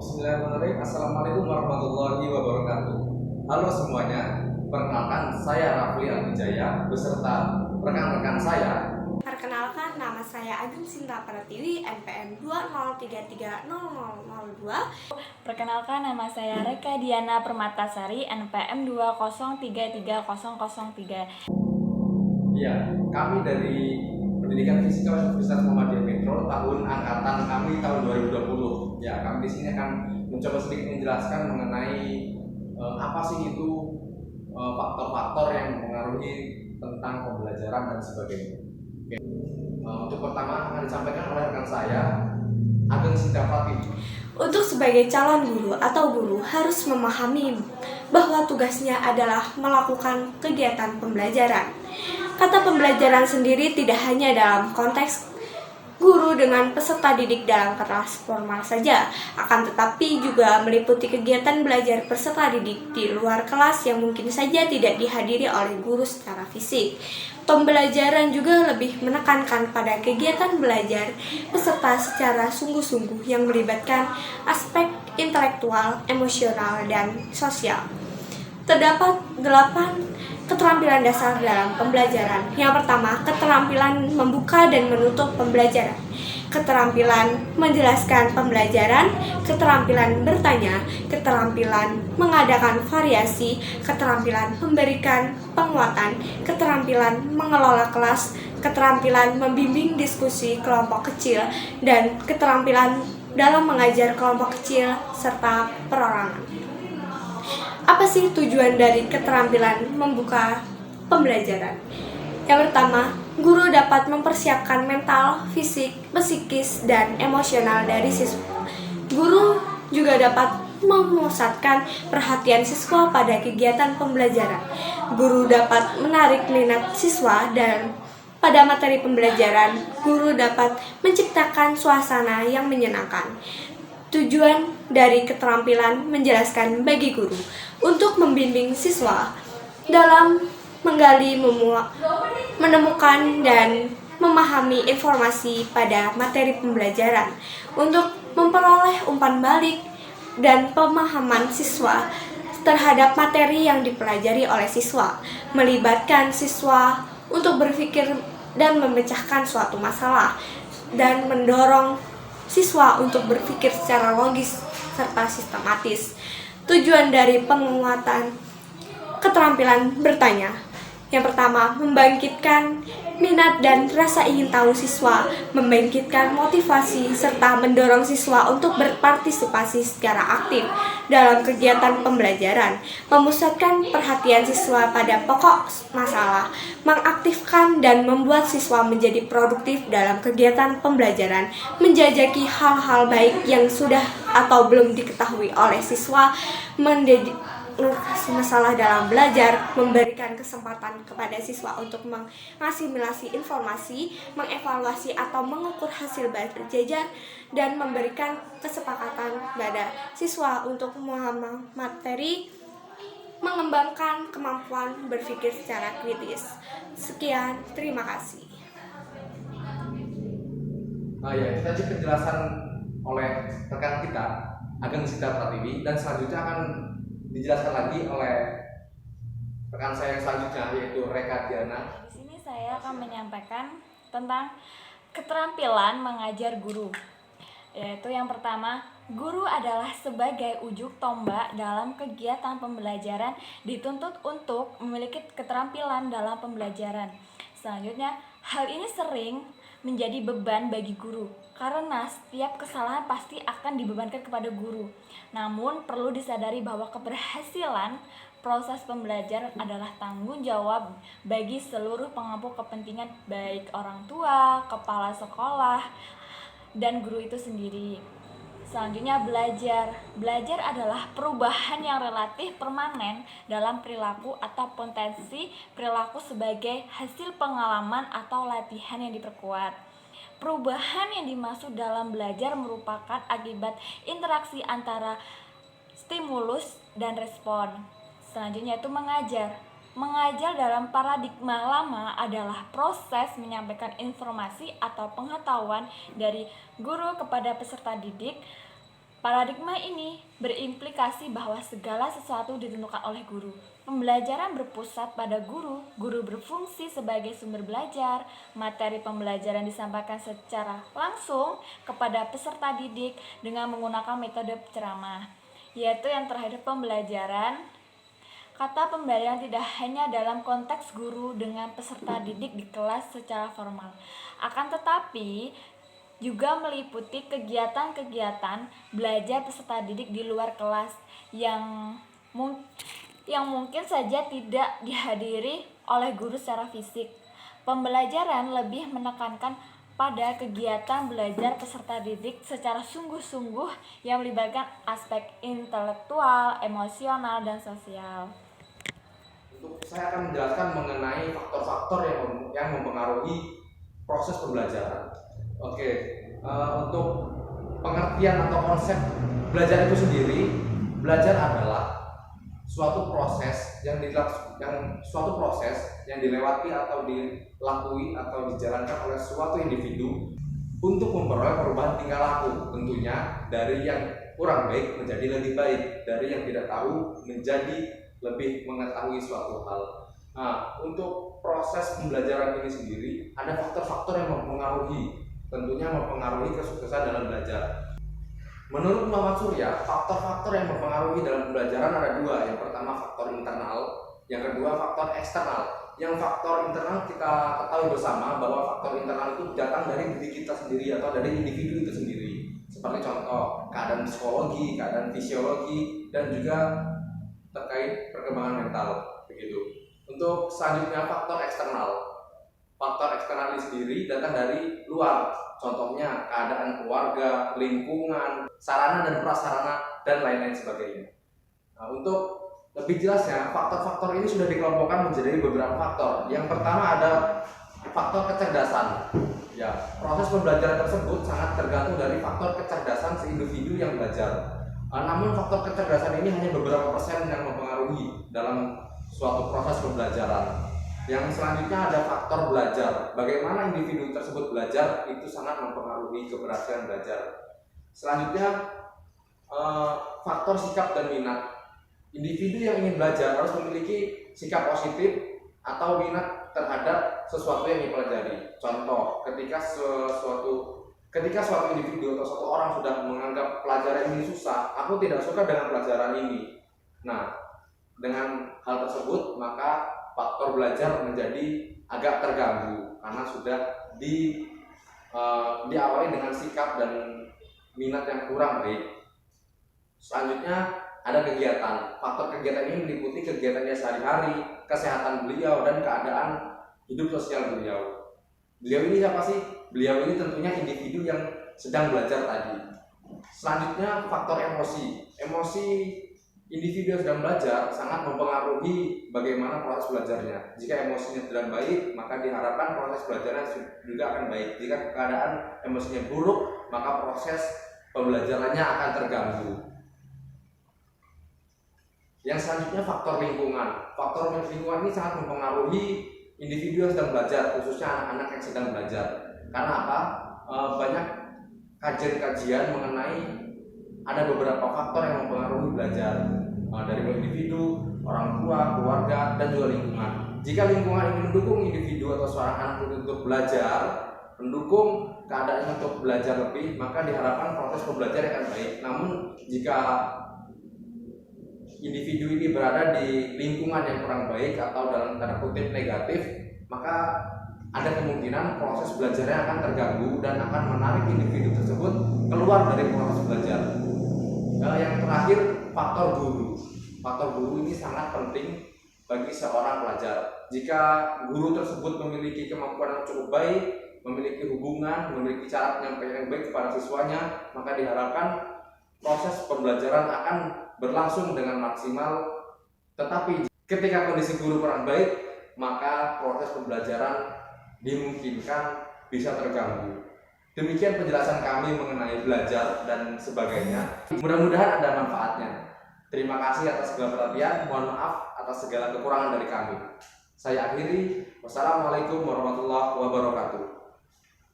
Bismillahirrahmanirrahim. Assalamualaikum warahmatullahi wabarakatuh. Halo semuanya, perkenalkan saya Rafli Abijaya beserta rekan-rekan saya. Perkenalkan, nama saya Agung Sinta Pratiwi, NPM 203300002. Perkenalkan, nama saya Reka Diana Permatasari, NPM 2033003. Ya, kami dari Pendidikan Fisika Universitas Muhammadiyah Metro tahun angkatan kami tahun 2020. Ya, kami di sini akan mencoba sedikit menjelaskan mengenai apa sih itu faktor-faktor yang mempengaruhi tentang pembelajaran dan sebagainya. Oke. Untuk pertama akan disampaikan oleh rekan saya Ageng Sidapati. Untuk sebagai calon guru atau guru harus memahami bahwa tugasnya adalah melakukan kegiatan pembelajaran. Kata pembelajaran sendiri tidak hanya dalam konteks guru dengan peserta didik dalam kelas formal saja, akan tetapi juga meliputi kegiatan belajar peserta didik di luar kelas yang mungkin saja tidak dihadiri oleh guru secara fisik. Pembelajaran juga lebih menekankan pada kegiatan belajar peserta secara sungguh-sungguh yang melibatkan aspek intelektual, emosional, dan sosial. Terdapat 8 keterampilan dasar dalam pembelajaran. Yang pertama, keterampilan membuka dan menutup pembelajaran. Keterampilan menjelaskan pembelajaran, keterampilan bertanya, keterampilan mengadakan variasi, keterampilan memberikan penguatan, keterampilan mengelola kelas, keterampilan membimbing diskusi kelompok kecil, dan keterampilan dalam mengajar kelompok kecil serta perorangan. Apa sih tujuan dari keterampilan membuka pembelajaran? Yang pertama, guru dapat mempersiapkan mental, fisik, psikis, dan emosional dari siswa. Guru juga dapat memusatkan perhatian siswa pada kegiatan pembelajaran. Guru dapat menarik minat siswa dan pada materi pembelajaran, guru dapat menciptakan suasana yang menyenangkan. Tujuan dari keterampilan menjelaskan bagi guru untuk membimbing siswa dalam menggali, menemukan, dan memahami informasi pada materi pembelajaran untuk memperoleh umpan balik dan pemahaman siswa terhadap materi yang dipelajari oleh siswa, melibatkan siswa untuk berpikir dan memecahkan suatu masalah, dan mendorong siswa untuk berpikir secara logis serta sistematis. Tujuan dari penguatan keterampilan bertanya. Yang pertama, membangkitkan minat dan rasa ingin tahu siswa, membangkitkan motivasi serta mendorong siswa untuk berpartisipasi secara aktif dalam kegiatan pembelajaran, memusatkan perhatian siswa pada pokok masalah, mengaktifkan dan membuat siswa menjadi produktif dalam kegiatan pembelajaran, menjajaki hal-hal baik yang sudah atau belum diketahui oleh siswa, masalah dalam belajar, memberikan kesempatan kepada siswa untuk mengasimilasi informasi, mengevaluasi atau mengukur hasil belajar, dan memberikan kesepakatan pada siswa untuk memahami materi, mengembangkan kemampuan berpikir secara kritis. Sekian, terima kasih. Ya, kita cek penjelasan oleh rekan kita Ageng Sidapati Pratiwi, dan selanjutnya akan dijelaskan lagi oleh rekan saya yang selanjutnya, yaitu Reka Diana. Di sini saya akan menyampaikan tentang keterampilan mengajar guru. Yaitu yang pertama, guru adalah sebagai ujung tombak dalam kegiatan pembelajaran, dituntut untuk memiliki keterampilan dalam pembelajaran. Selanjutnya, hal ini sering menjadi beban bagi guru karena setiap kesalahan pasti akan dibebankan kepada guru. Namun perlu disadari bahwa keberhasilan proses pembelajaran adalah tanggung jawab bagi seluruh pemangku kepentingan, baik orang tua, kepala sekolah, dan guru itu sendiri. Selanjutnya, belajar. Belajar adalah perubahan yang relatif permanen dalam perilaku atau potensi perilaku sebagai hasil pengalaman atau latihan yang diperkuat. Perubahan yang dimaksud dalam belajar merupakan akibat interaksi antara stimulus dan respon. Selanjutnya itu mengajar. Mengajar dalam paradigma lama adalah proses menyampaikan informasi atau pengetahuan dari guru kepada peserta didik Paradigma ini berimplikasi bahwa segala sesuatu ditentukan oleh guru. Pembelajaran berpusat pada guru, guru berfungsi sebagai sumber belajar, materi pembelajaran disampaikan secara langsung kepada peserta didik dengan menggunakan metode ceramah, yaitu yang terhadap pembelajaran. Kata pembelajaran tidak hanya dalam konteks guru dengan peserta didik di kelas secara formal, akan tetapi juga meliputi kegiatan-kegiatan belajar peserta didik di luar kelas yang mungkin saja tidak dihadiri oleh guru secara fisik. Pembelajaran lebih menekankan pada kegiatan belajar peserta didik secara sungguh-sungguh yang melibatkan aspek intelektual, emosional, dan sosial. Untuk saya akan menjelaskan mengenai faktor-faktor yang mempengaruhi proses pembelajaran. Oke, untuk pengertian atau konsep belajar itu sendiri, belajar adalah suatu proses yang dilewati atau dilakui atau dijalankan oleh suatu individu untuk memperoleh perubahan tingkah laku, tentunya dari yang kurang baik menjadi lebih baik, dari yang tidak tahu menjadi lebih mengetahui suatu hal. Nah, untuk proses pembelajaran ini sendiri ada faktor-faktor yang tentunya mempengaruhi kesuksesan dalam belajar. Menurut Muhammad Surya, faktor-faktor yang mempengaruhi dalam pembelajaran ada dua. Yang pertama faktor internal, yang kedua faktor eksternal. Yang faktor internal kita ketahui bersama bahwa faktor internal itu datang dari diri kita sendiri atau dari individu itu sendiri. Seperti contoh keadaan psikologi, keadaan fisiologi, dan juga terkait perkembangan mental, begitu. Untuk selanjutnya faktor eksternal. Faktor eksternal ini sendiri datang dari luar, contohnya keadaan keluarga, lingkungan, sarana dan prasarana, dan lain-lain sebagainya. Nah, untuk lebih jelasnya, faktor-faktor ini sudah dikelompokkan menjadi beberapa faktor. Yang pertama ada faktor kecerdasan. Ya, proses pembelajaran tersebut sangat tergantung dari faktor kecerdasan si individu yang belajar. Namun faktor kecerdasan ini hanya beberapa persen yang mempengaruhi dalam suatu proses pembelajaran. Yang selanjutnya ada faktor belajar. Bagaimana individu tersebut belajar itu sangat mempengaruhi keberhasilan belajar. Selanjutnya faktor sikap dan minat. Individu yang ingin belajar harus memiliki sikap positif atau minat terhadap sesuatu yang dipelajari. Contoh, ketika suatu individu atau suatu orang sudah menganggap pelajaran ini susah, aku tidak suka dengan pelajaran ini. Nah, dengan hal tersebut maka faktor belajar menjadi agak terganggu karena sudah diawali dengan sikap dan minat yang kurang baik. Selanjutnya ada kegiatan. Faktor kegiatan ini meliputi kegiatannya sehari-hari, kesehatan beliau, dan keadaan hidup sosial beliau. Beliau ini siapa sih? Beliau ini tentunya individu yang sedang belajar tadi. Selanjutnya faktor emosi. Emosi individu yang sedang belajar sangat mempengaruhi bagaimana proses belajarnya. Jika emosinya tidak baik, maka diharapkan proses belajarnya juga akan baik. Jika keadaan emosinya buruk, maka proses pembelajarannya akan terganggu. Yang selanjutnya faktor lingkungan. Faktor lingkungan ini sangat mempengaruhi individu yang sedang belajar, khususnya anak-anak yang sedang belajar. Karena apa? Banyak kajian-kajian mengenai ada beberapa faktor yang mempengaruhi belajar, dari individu, orang tua, keluarga, dan juga lingkungan. Jika lingkungan ini mendukung individu atau seorang anak untuk belajar, mendukung keadaannya untuk belajar lebih, maka diharapkan proses pembelajaran akan baik. Namun jika individu ini berada di lingkungan yang kurang baik atau dalam tanda kutip negatif, maka ada kemungkinan proses belajarnya akan terganggu dan akan menarik individu tersebut keluar dari proses belajar. Yang terakhir, faktor guru. Faktor guru ini sangat penting bagi seorang pelajar. Jika guru tersebut memiliki kemampuan yang cukup baik, memiliki hubungan, memiliki cara penyampaian yang baik kepada siswanya, maka diharapkan proses pembelajaran akan berlangsung dengan maksimal. Tetapi ketika kondisi guru kurang baik, maka proses pembelajaran dimungkinkan bisa terganggu. Demikian penjelasan kami mengenai belajar dan sebagainya. Mudah-mudahan ada manfaatnya. Terima kasih atas segala perhatian. Mohon maaf atas segala kekurangan dari kami. Saya akhiri. Wassalamualaikum warahmatullahi wabarakatuh.